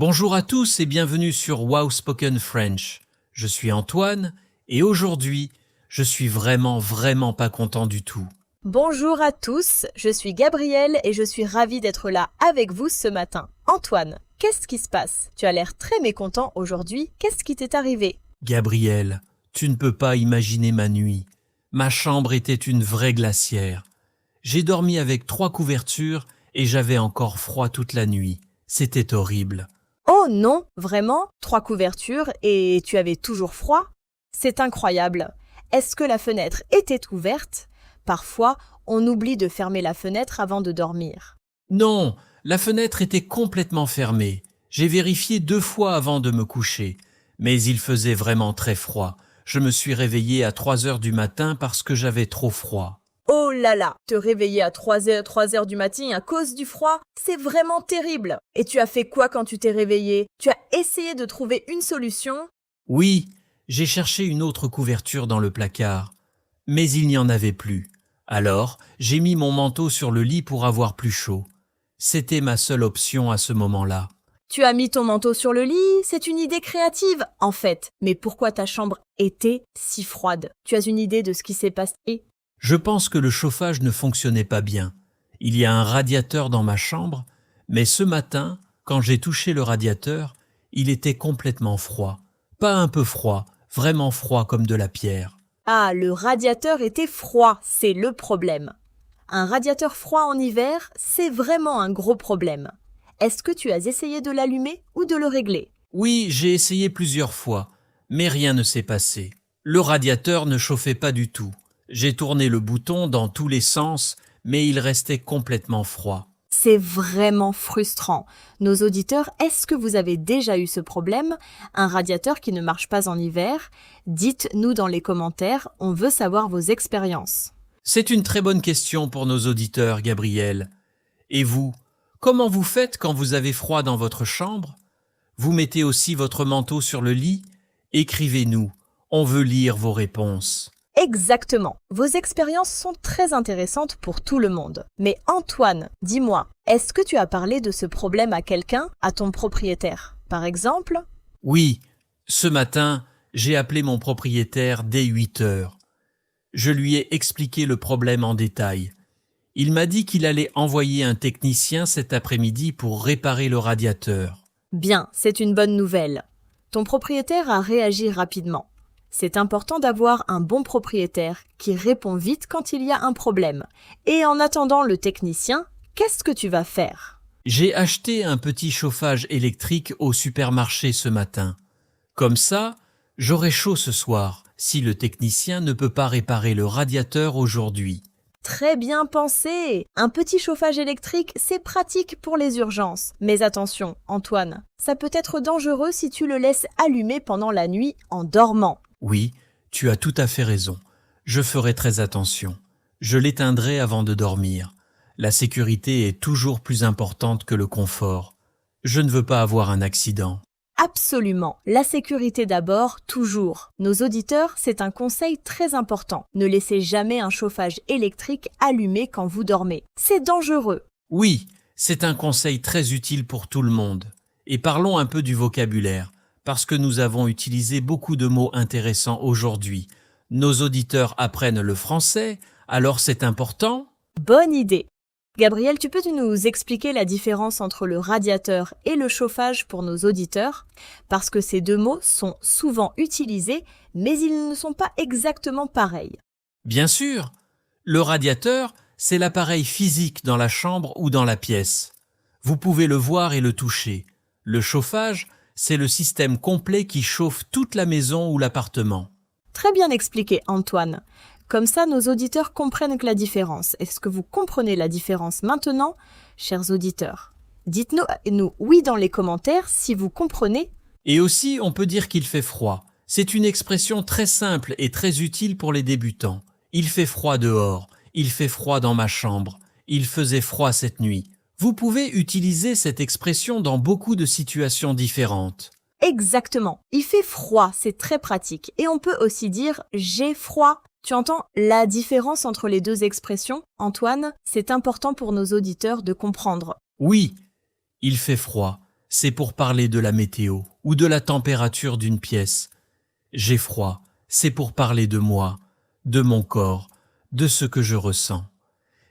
Bonjour à tous et bienvenue sur Wow Spoken French. Je suis Antoine et aujourd'hui, je suis vraiment pas content du tout. Bonjour à tous, je suis Gabrielle et je suis ravie d'être là avec vous ce matin. Antoine, qu'est-ce qui se passe? Tu as l'air très mécontent aujourd'hui, qu'est-ce qui t'est arrivé? Gabriel, tu ne peux pas imaginer ma nuit. Ma chambre était une vraie glacière. J'ai dormi avec 3 couvertures et j'avais encore froid toute la nuit. C'était horrible. Oh non, vraiment? 3 couvertures et tu avais toujours froid? C'est incroyable. Est-ce que la fenêtre était ouverte? Parfois, on oublie de fermer la fenêtre avant de dormir. Non, la fenêtre était complètement fermée. J'ai vérifié 2 fois avant de me coucher. Mais il faisait vraiment très froid. Je me suis réveillé à 3 heures du matin parce que j'avais trop froid. Oh là là, te réveiller à 3 heures du matin à cause du froid, c'est vraiment terrible. Et tu as fait quoi quand tu t'es réveillé? Tu as essayé de trouver une solution? Oui, j'ai cherché une autre couverture dans le placard. Mais il n'y en avait plus. Alors, j'ai mis mon manteau sur le lit pour avoir plus chaud. C'était ma seule option à ce moment-là. Tu as mis ton manteau sur le lit, c'est une idée créative, en fait. Mais pourquoi ta chambre était si froide? Tu as une idée de ce qui s'est passé? Je pense que le chauffage ne fonctionnait pas bien. Il y a un radiateur dans ma chambre, mais ce matin, quand j'ai touché le radiateur, il était complètement froid. Pas un peu froid, vraiment froid comme de la pierre. Ah, le radiateur était froid, c'est le problème. Un radiateur froid en hiver, c'est vraiment un gros problème. Est-ce que tu as essayé de l'allumer ou de le régler? Oui, j'ai essayé plusieurs fois, mais rien ne s'est passé. Le radiateur ne chauffait pas du tout. J'ai tourné le bouton dans tous les sens, mais il restait complètement froid. C'est vraiment frustrant. Nos auditeurs, est-ce que vous avez déjà eu ce problème? Un radiateur qui ne marche pas en hiver? Dites-nous dans les commentaires, on veut savoir vos expériences. C'est une très bonne question pour nos auditeurs, Gabriel. Et vous, comment vous faites quand vous avez froid dans votre chambre? Vous mettez aussi votre manteau sur le lit? Écrivez-nous, on veut lire vos réponses. Exactement. Vos expériences sont très intéressantes pour tout le monde. Mais Antoine, dis-moi, est-ce que tu as parlé de ce problème à quelqu'un, à ton propriétaire, par exemple? Oui, ce matin, j'ai appelé mon propriétaire dès 8 heures. Je lui ai expliqué le problème en détail. Il m'a dit qu'il allait envoyer un technicien cet après-midi pour réparer le radiateur. Bien, c'est une bonne nouvelle. Ton propriétaire a réagi rapidement. C'est important d'avoir un bon propriétaire qui répond vite quand il y a un problème. Et en attendant le technicien, qu'est-ce que tu vas faire? J'ai acheté un petit chauffage électrique au supermarché ce matin. Comme ça, j'aurai chaud ce soir si le technicien ne peut pas réparer le radiateur aujourd'hui. Très bien pensé! Un petit chauffage électrique, c'est pratique pour les urgences. Mais attention, Antoine, ça peut être dangereux si tu le laisses allumer pendant la nuit en dormant. Oui, tu as tout à fait raison. Je ferai très attention. Je l'éteindrai avant de dormir. La sécurité est toujours plus importante que le confort. Je ne veux pas avoir un accident. Absolument. La sécurité d'abord, toujours. Nos auditeurs, c'est un conseil très important. Ne laissez jamais un chauffage électrique allumé quand vous dormez. C'est dangereux. Oui, c'est un conseil très utile pour tout le monde. Et parlons un peu du vocabulaire, parce que nous avons utilisé beaucoup de mots intéressants aujourd'hui. Nos auditeurs apprennent le français, alors c'est important. Bonne idée. Gabriel, tu peux nous expliquer la différence entre le radiateur et le chauffage pour nos auditeurs? Parce que ces deux mots sont souvent utilisés, mais ils ne sont pas exactement pareils. Bien sûr, le radiateur, c'est l'appareil physique dans la chambre ou dans la pièce. Vous pouvez le voir et le toucher. Le chauffage, c'est le système complet qui chauffe toute la maison ou l'appartement. Très bien expliqué, Antoine. Comme ça, nos auditeurs comprennent que la différence. Est-ce que vous comprenez la différence maintenant, chers auditeurs? Dites-nous oui dans les commentaires si vous comprenez. Et aussi, on peut dire qu'il fait froid. C'est une expression très simple et très utile pour les débutants. Il fait froid dehors. Il fait froid dans ma chambre. Il faisait froid cette nuit. Vous pouvez utiliser cette expression dans beaucoup de situations différentes. Exactement. Il fait froid, c'est très pratique. Et on peut aussi dire j'ai froid. Tu entends la différence entre les deux expressions, Antoine? C'est important pour nos auditeurs de comprendre. Oui, il fait froid. c'est pour parler de la météo ou de la température d'une pièce. J'ai froid, c'est pour parler de moi, de mon corps, de ce que je ressens.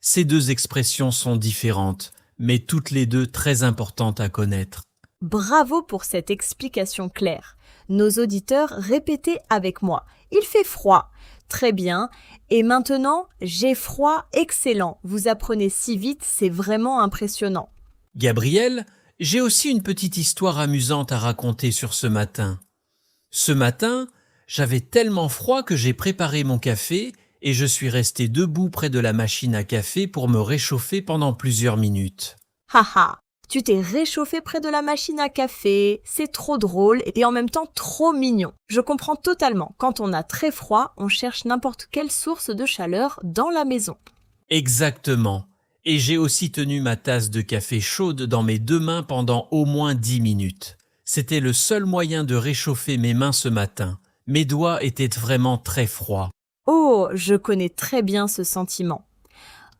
Ces deux expressions sont différentes, mais toutes les deux très importantes à connaître. Bravo pour cette explication claire. Nos auditeurs, répétez avec moi. Il fait froid. Très bien. Et maintenant, j'ai froid. Excellent. Vous apprenez si vite, c'est vraiment impressionnant. Gabriel, j'ai aussi une petite histoire amusante à raconter sur ce matin. Ce matin, j'avais tellement froid que j'ai préparé mon café et je suis resté debout près de la machine à café pour me réchauffer pendant plusieurs minutes. Haha, tu t'es réchauffé près de la machine à café, c'est trop drôle et en même temps trop mignon. Je comprends totalement, quand on a très froid, on cherche n'importe quelle source de chaleur dans la maison. Exactement. Et j'ai aussi tenu ma tasse de café chaude dans mes deux mains pendant au moins 10 minutes. C'était le seul moyen de réchauffer mes mains ce matin. Mes doigts étaient vraiment très froids. Oh, je connais très bien ce sentiment.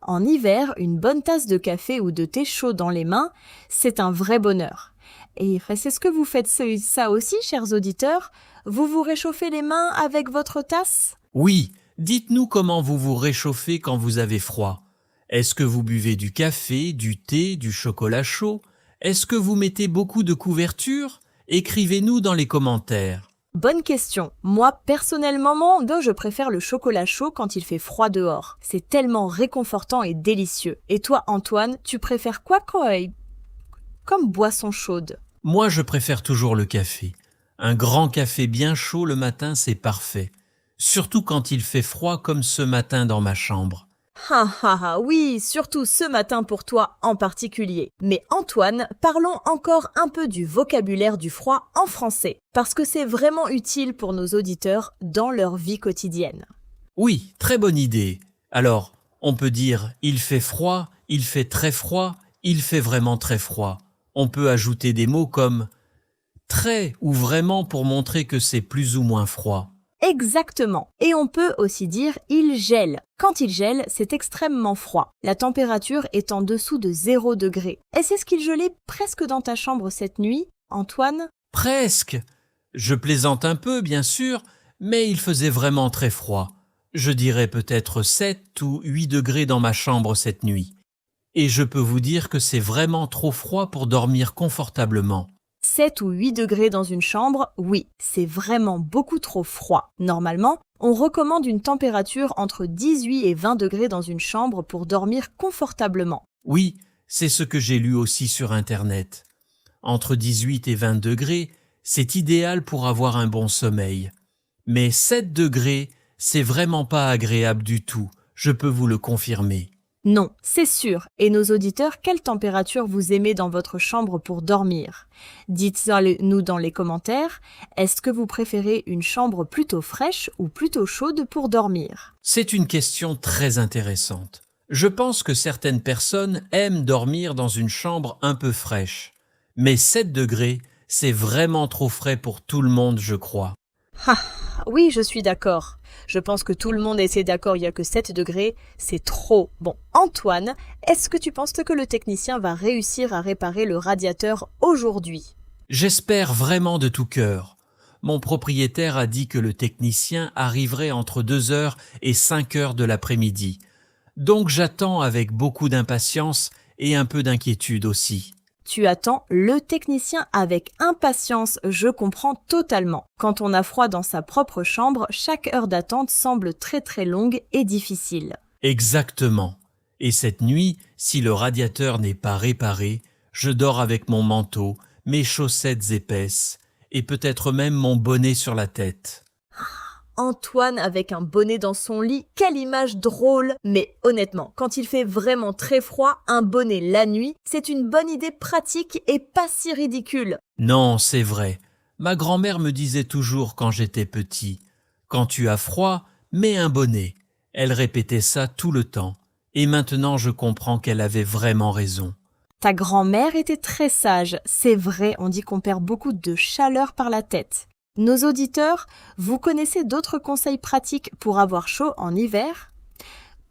En hiver, une bonne tasse de café ou de thé chaud dans les mains, c'est un vrai bonheur. Et c'est ce que vous faites ça aussi, chers auditeurs? Vous vous réchauffez les mains avec votre tasse? Oui, dites-nous comment vous vous réchauffez quand vous avez froid. Est-ce que vous buvez du café, du thé, du chocolat chaud? Est-ce que vous mettez beaucoup de couverture? Écrivez-nous dans les commentaires. Bonne question. Moi, personnellement, je préfère le chocolat chaud quand il fait froid dehors. C'est tellement réconfortant et délicieux. Et toi, Antoine, tu préfères quoi comme boisson chaude? Moi, je préfère toujours le café. Un grand café bien chaud le matin, c'est parfait. Surtout quand il fait froid comme ce matin dans ma chambre. Oui, surtout ce matin pour toi en particulier. Mais Antoine, parlons encore un peu du vocabulaire du froid en français, parce que c'est vraiment utile pour nos auditeurs dans leur vie quotidienne. Oui, très bonne idée. Alors, on peut dire « il fait froid »,« il fait très froid »,« il fait vraiment très froid ». On peut ajouter des mots comme « très » ou « vraiment » pour montrer que c'est plus ou moins froid. Exactement. Et on peut aussi dire « il gèle ». Quand il gèle, c'est extrêmement froid. La température est en dessous de 0 degré. Et c'est ce qu'il gelait presque dans ta chambre cette nuit, Antoine? Presque. Je plaisante un peu, bien sûr, mais il faisait vraiment très froid. Je dirais peut-être 7 ou 8 degrés dans ma chambre cette nuit. Et je peux vous dire que c'est vraiment trop froid pour dormir confortablement. 7 ou 8 degrés dans une chambre, oui, c'est vraiment beaucoup trop froid. Normalement, on recommande une température entre 18 et 20 degrés dans une chambre pour dormir confortablement. Oui, c'est ce que j'ai lu aussi sur Internet. Entre 18 et 20 degrés, c'est idéal pour avoir un bon sommeil. Mais 7 degrés, c'est vraiment pas agréable du tout, je peux vous le confirmer. Non, c'est sûr. Et nos auditeurs, quelle température vous aimez dans votre chambre pour dormir? Dites-nous dans les commentaires, est-ce que vous préférez une chambre plutôt fraîche ou plutôt chaude pour dormir? C'est une question très intéressante. Je pense que certaines personnes aiment dormir dans une chambre un peu fraîche. Mais 7 degrés, c'est vraiment trop frais pour tout le monde, je crois. Oui, je suis d'accord. Je pense que tout le monde était d'accord, il n'y a que 7 degrés, c'est trop. Bon, Antoine, est-ce que tu penses que le technicien va réussir à réparer le radiateur aujourd'hui? J'espère vraiment de tout cœur. Mon propriétaire a dit que le technicien arriverait entre 2 heures et 5 heures de l'après-midi. Donc j'attends avec beaucoup d'impatience et un peu d'inquiétude aussi. Tu attends le technicien avec impatience, je comprends totalement. Quand on a froid dans sa propre chambre, chaque heure d'attente semble très très longue et difficile. Exactement. Et cette nuit, si le radiateur n'est pas réparé, je dors avec mon manteau, mes chaussettes épaisses et peut-être même mon bonnet sur la tête. Antoine avec un bonnet dans son lit, quelle image drôle! Mais honnêtement, quand il fait vraiment très froid, un bonnet la nuit, c'est une bonne idée pratique et pas si ridicule. Non, c'est vrai. Ma grand-mère me disait toujours quand j'étais petit, « Quand tu as froid, mets un bonnet ». Elle répétait ça tout le temps. Et maintenant je comprends qu'elle avait vraiment raison. Ta grand-mère était très sage. C'est vrai, on dit qu'on perd beaucoup de chaleur par la tête. Nos auditeurs, vous connaissez d'autres conseils pratiques pour avoir chaud en hiver?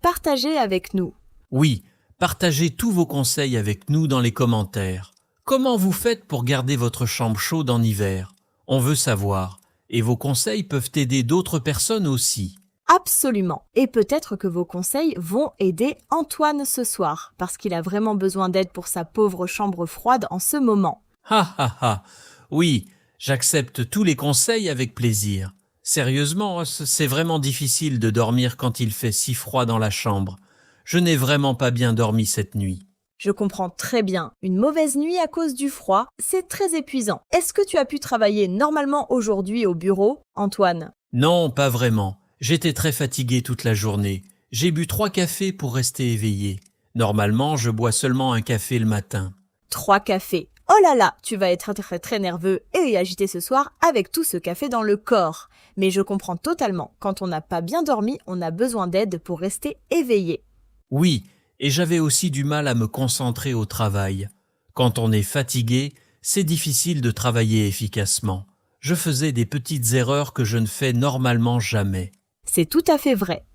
Partagez avec nous. Oui, partagez tous vos conseils avec nous dans les commentaires. Comment vous faites pour garder votre chambre chaude en hiver? On veut savoir. Et vos conseils peuvent aider d'autres personnes aussi. Absolument. Et peut-être que vos conseils vont aider Antoine ce soir, parce qu'il a vraiment besoin d'aide pour sa pauvre chambre froide en ce moment. Ha ha ha. Oui, j'accepte tous les conseils avec plaisir. Sérieusement, c'est vraiment difficile de dormir quand il fait si froid dans la chambre. Je n'ai vraiment pas bien dormi cette nuit. Je comprends très bien. Une mauvaise nuit à cause du froid, c'est très épuisant. Est-ce que tu as pu travailler normalement aujourd'hui au bureau, Antoine? Non, pas vraiment. J'étais très fatigué toute la journée. J'ai bu 3 cafés pour rester éveillé. Normalement, je bois seulement un café le matin. 3 cafés. Oh là là, tu vas être très très nerveux et agité ce soir avec tout ce café dans le corps. Mais je comprends totalement, quand on n'a pas bien dormi, on a besoin d'aide pour rester éveillé. Oui, et j'avais aussi du mal à me concentrer au travail. Quand on est fatigué, c'est difficile de travailler efficacement. Je faisais des petites erreurs que je ne fais normalement jamais. C'est tout à fait vrai.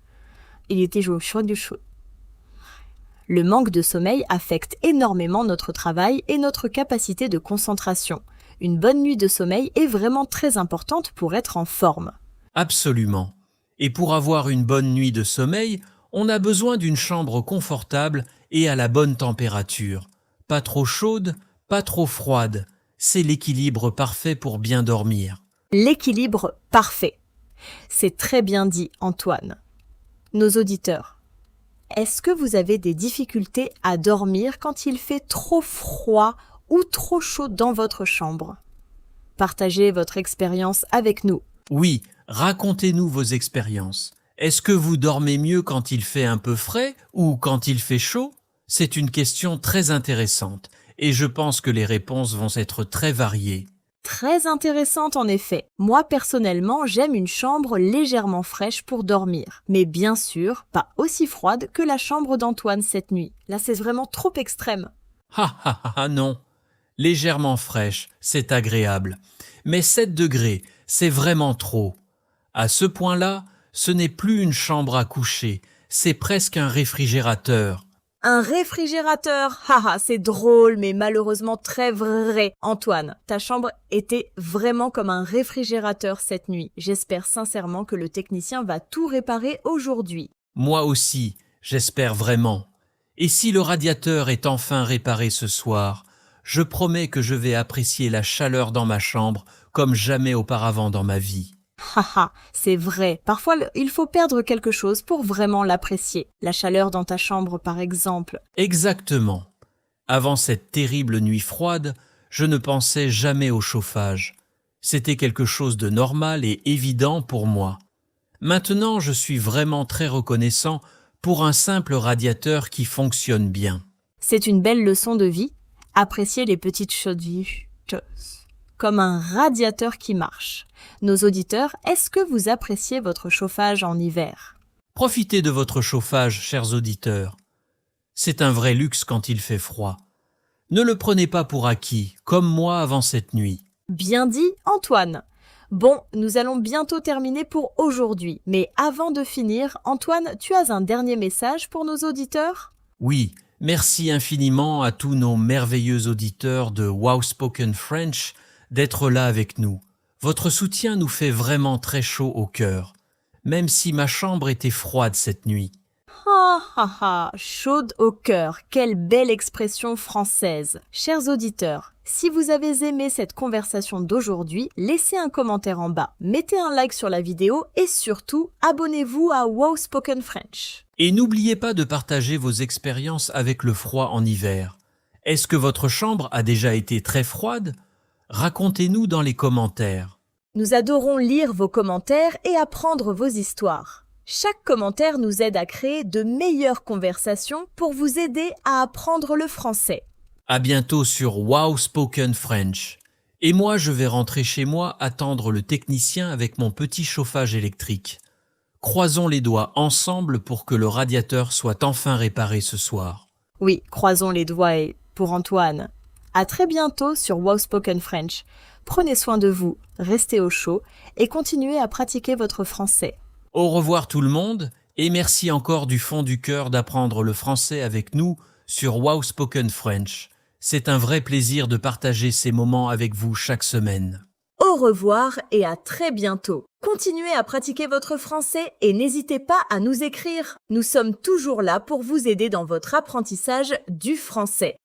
Il était chaud du chaud. Le manque de sommeil affecte énormément notre travail et notre capacité de concentration. Une bonne nuit de sommeil est vraiment très importante pour être en forme. Absolument. Et pour avoir une bonne nuit de sommeil, on a besoin d'une chambre confortable et à la bonne température. Pas trop chaude, pas trop froide. C'est l'équilibre parfait pour bien dormir. L'équilibre parfait. C'est très bien dit, Antoine. Nos auditeurs, est-ce que vous avez des difficultés à dormir quand il fait trop froid ou trop chaud dans votre chambre? Partagez votre expérience avec nous. Oui, racontez-nous vos expériences. Est-ce que vous dormez mieux quand il fait un peu frais ou quand il fait chaud? C'est une question très intéressante et je pense que les réponses vont être très variées. Très intéressante en effet. Moi personnellement, j'aime une chambre légèrement fraîche pour dormir. Mais bien sûr, pas aussi froide que la chambre d'Antoine cette nuit. Là, c'est vraiment trop extrême. Non. Légèrement fraîche, c'est agréable. Mais 7 degrés, c'est vraiment trop. À ce point-là, ce n'est plus une chambre à coucher, c'est presque un réfrigérateur. Un réfrigérateur, haha, c'est drôle mais malheureusement très vrai. Antoine, ta chambre était vraiment comme un réfrigérateur cette nuit. J'espère sincèrement que le technicien va tout réparer aujourd'hui. Moi aussi, j'espère vraiment. Et si le radiateur est enfin réparé ce soir, je promets que je vais apprécier la chaleur dans ma chambre comme jamais auparavant dans ma vie. Haha, c'est vrai. Parfois, il faut perdre quelque chose pour vraiment l'apprécier. La chaleur dans ta chambre, par exemple. Exactement. Avant cette terrible nuit froide, je ne pensais jamais au chauffage. C'était quelque chose de normal et évident pour moi. Maintenant, je suis vraiment très reconnaissant pour un simple radiateur qui fonctionne bien. C'est une belle leçon de vie. Apprécier les petites choses. Comme un radiateur qui marche. Nos auditeurs, est-ce que vous appréciez votre chauffage en hiver? Profitez de votre chauffage, chers auditeurs. C'est un vrai luxe quand il fait froid. Ne le prenez pas pour acquis, comme moi avant cette nuit. Bien dit, Antoine. Bon, nous allons bientôt terminer pour aujourd'hui. Mais avant de finir, Antoine, tu as un dernier message pour nos auditeurs? Oui, merci infiniment à tous nos merveilleux auditeurs de Wow Spoken French d'être là avec nous. Votre soutien nous fait vraiment très chaud au cœur, même si ma chambre était froide cette nuit. Chaude au cœur, quelle belle expression française. Chers auditeurs, si vous avez aimé cette conversation d'aujourd'hui, laissez un commentaire en bas, mettez un like sur la vidéo et surtout, abonnez-vous à Wow Spoken French. Et n'oubliez pas de partager vos expériences avec le froid en hiver. Est-ce que votre chambre a déjà été très froide? Racontez-nous dans les commentaires. Nous adorons lire vos commentaires et apprendre vos histoires. Chaque commentaire nous aide à créer de meilleures conversations pour vous aider à apprendre le français. À bientôt sur Wow Spoken French. Et moi, je vais rentrer chez moi attendre le technicien avec mon petit chauffage électrique. Croisons les doigts ensemble pour que le radiateur soit enfin réparé ce soir. Oui, croisons les doigts pour Antoine. À très bientôt sur Wow Spoken French. Prenez soin de vous, restez au chaud et continuez à pratiquer votre français. Au revoir tout le monde et merci encore du fond du cœur d'apprendre le français avec nous sur Wow Spoken French. C'est un vrai plaisir de partager ces moments avec vous chaque semaine. Au revoir et à très bientôt. Continuez à pratiquer votre français et n'hésitez pas à nous écrire. Nous sommes toujours là pour vous aider dans votre apprentissage du français.